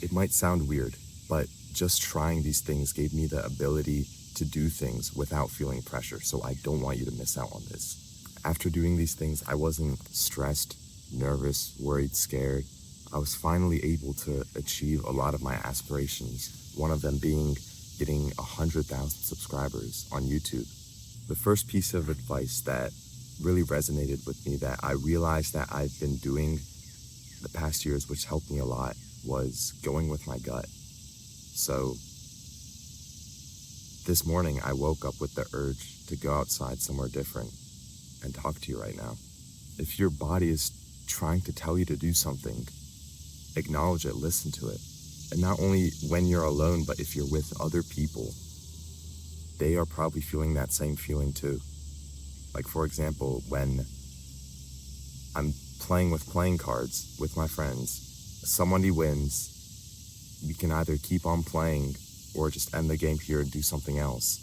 It might sound weird, but just trying these things gave me the ability to do things without feeling pressure, so I don't want you to miss out on this. After doing these things, I wasn't stressed, nervous, worried, scared. I was finally able to achieve a lot of my aspirations, one of them being getting 100,000 subscribers on YouTube. The first piece of advice that really resonated with me that I realized that I've been doing the past years, which helped me a lot, was going with my gut. So this morning I woke up with the urge to go outside somewhere different and talk to you right now. If your body is trying to tell you to do something, acknowledge it, listen to it. And not only when you're alone, but if you're with other people, they are probably feeling that same feeling too. Like, for example, when I'm playing with playing cards with my friends, somebody wins, we can either keep on playing or just end the game here and do something else.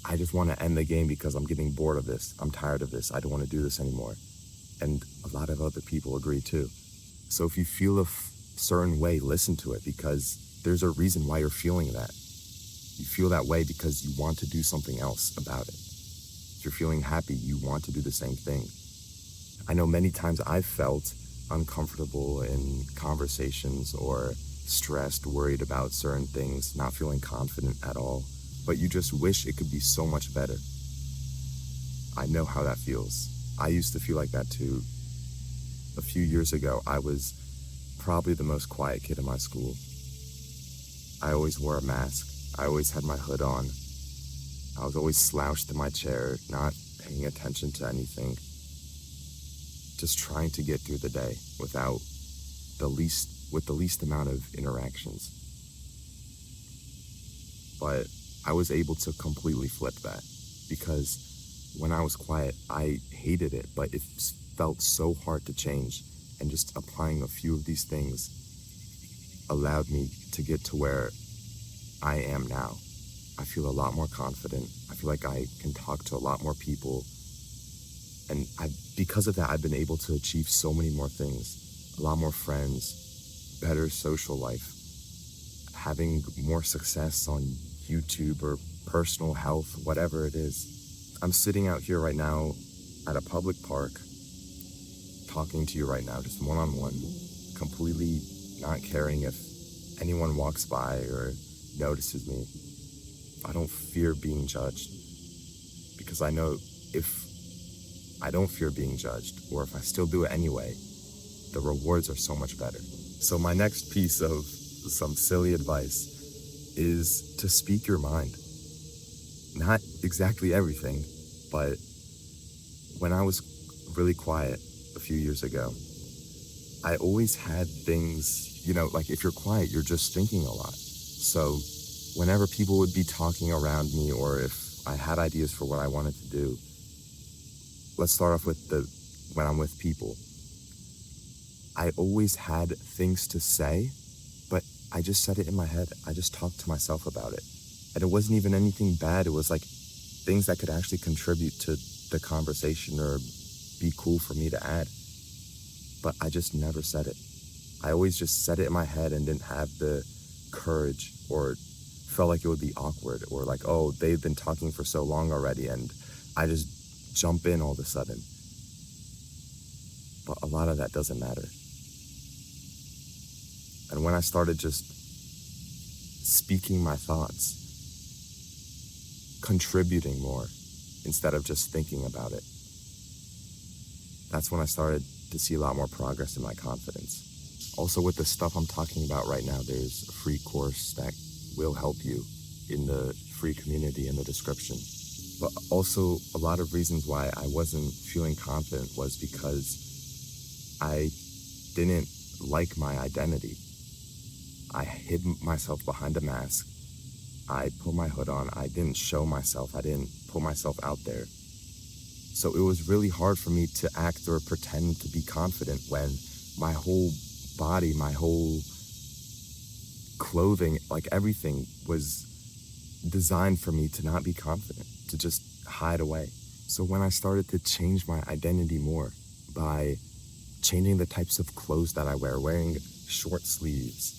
I just want to end the game because I'm getting bored of this. I'm tired of this. I don't want to do this anymore. And a lot of other people agree too. So if you feel a certain way, listen to it, because there's a reason why you're feeling that. You feel that way because you want to do something else about it. If you're feeling happy, you want to do the same thing. I know many times I've felt uncomfortable in conversations or stressed, worried about certain things, not feeling confident at all, but you just wish it could be so much better. I know how that feels. I used to feel like that too. A few years ago, I was probably the most quiet kid in my school. I always wore a mask. I always had my hood on. I was always slouched in my chair, not paying attention to anything. Just trying to get through the day with the least amount of interactions. But I was able to completely flip that, because when I was quiet, I hated it, but it felt so hard to change, and just applying a few of these things allowed me to get to where I am now. I feel a lot more confident. I feel like I can talk to a lot more people. And because of that, I've been able to achieve so many more things, a lot more friends, better social life, having more success on YouTube or personal health, whatever it is. I'm sitting out here right now at a public park, talking to you right now, just one-on-one, completely not caring if anyone walks by or notices me. I don't fear being judged, because I know if I don't fear being judged, or if I still do it anyway, the rewards are so much better. So my next piece of some silly advice is to speak your mind. Not exactly everything, but when I was really quiet a few years ago, I always had things, like if you're quiet, you're just thinking a lot. So whenever people would be talking around me, or if I had ideas for what I wanted to do, let's start off with when I'm with people. I always had things to say, but I just said it in my head. I just talked to myself about it. And it wasn't even anything bad. It was like things that could actually contribute to the conversation or be cool for me to add. But I just never said it. I always just said it in my head and didn't have the courage, or felt like it would be awkward, or like, oh, they've been talking for so long already, and I just jump in all of a sudden. But a lot of that doesn't matter. And when I started just speaking my thoughts, contributing more instead of just thinking about it, that's when I started to see a lot more progress in my confidence. Also, with the stuff I'm talking about right now, there's a free course that will help you in the free community in the description. But also, a lot of reasons why I wasn't feeling confident was because I didn't like my identity. I hid myself behind a mask. I put my hood on. I didn't show myself. I didn't put myself out there. So it was really hard for me to act or pretend to be confident when my whole body, my whole clothing, like everything was designed for me to not be confident, to just hide away. So when I started to change my identity more by changing the types of clothes that I wear, wearing short sleeves,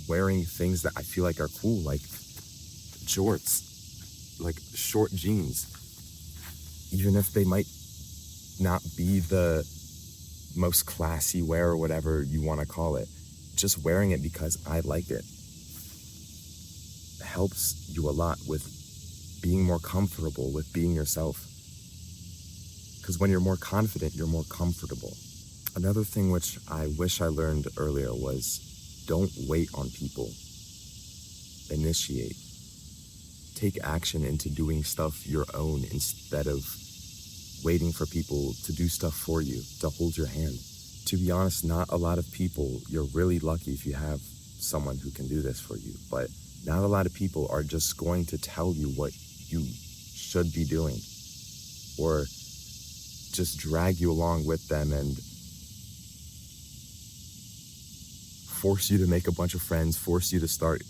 wearing things that I feel like are cool, like jorts, like short jeans, even if they might not be the most classy wear or whatever you want to call it. Just wearing it because I like it helps you a lot with being more comfortable with being yourself. Because when you're more confident, you're more comfortable. Another thing which I wish I learned earlier was don't wait on people. Initiate. Take action into doing stuff your own instead of waiting for people to do stuff for you, to hold your hand. To be honest, not a lot of people, you're really lucky if you have someone who can do this for you, but not a lot of people are just going to tell you what you should be doing or just drag you along with them and force you to make a bunch of friends, force you to start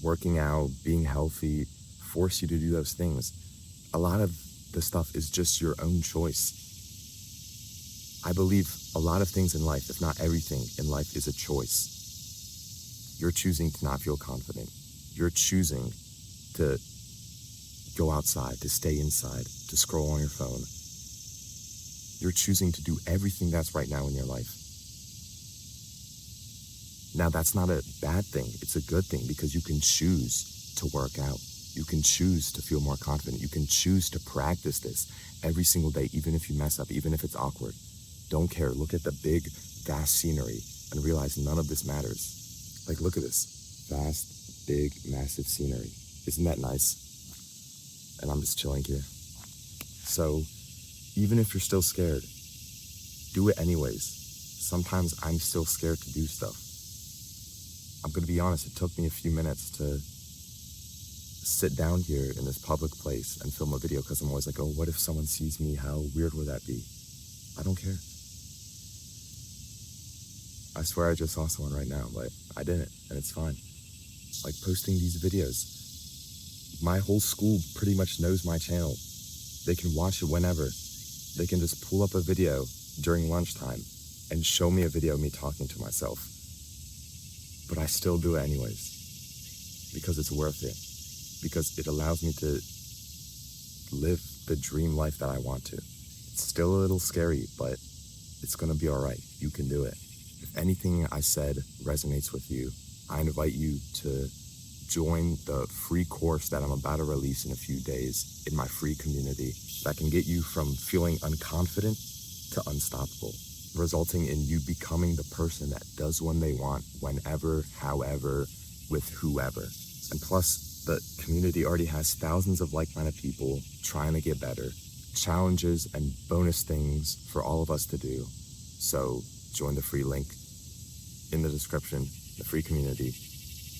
working out, being healthy, force you to do those things. A lot of the stuff is just your own choice. I believe a lot of things in life, if not everything in life, is a choice. You're choosing to not feel confident. You're choosing to go outside, to stay inside, to scroll on your phone. You're choosing to do everything that's right now in your life. Now, that's not a bad thing. It's a good thing because you can choose to work out. You can choose to feel more confident. You can choose to practice this every single day, even if you mess up, even if it's awkward. Don't care. Look at the big, vast scenery and realize none of this matters. Like, look at this. Vast, big, massive scenery. Isn't that nice? And I'm just chilling here. So, even if you're still scared, do it anyways. Sometimes I'm still scared to do stuff. I'm gonna be honest, it took me a few minutes to sit down here in this public place and film a video because I'm always like, oh, what if someone sees me? How weird would that be? I don't care. I swear I just saw someone right now, but I didn't, and it's fine. Like posting these videos. My whole school pretty much knows my channel. They can watch it whenever. They can just pull up a video during lunchtime and show me a video of me talking to myself. But I still do it anyways, because it's worth it, because it allows me to live the dream life that I want to. It's still a little scary, but it's gonna be all right. You can do it. If anything I said resonates with you, I invite you to join the free course that I'm about to release in a few days in my free community that can get you from feeling unconfident to unstoppable, resulting in you becoming the person that does when they want, whenever, however, with whoever. And plus, the community already has thousands of like-minded people trying to get better, challenges and bonus things for all of us to do. So join the free link in the description, the free community.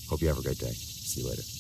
Hope you have a great day. See you later.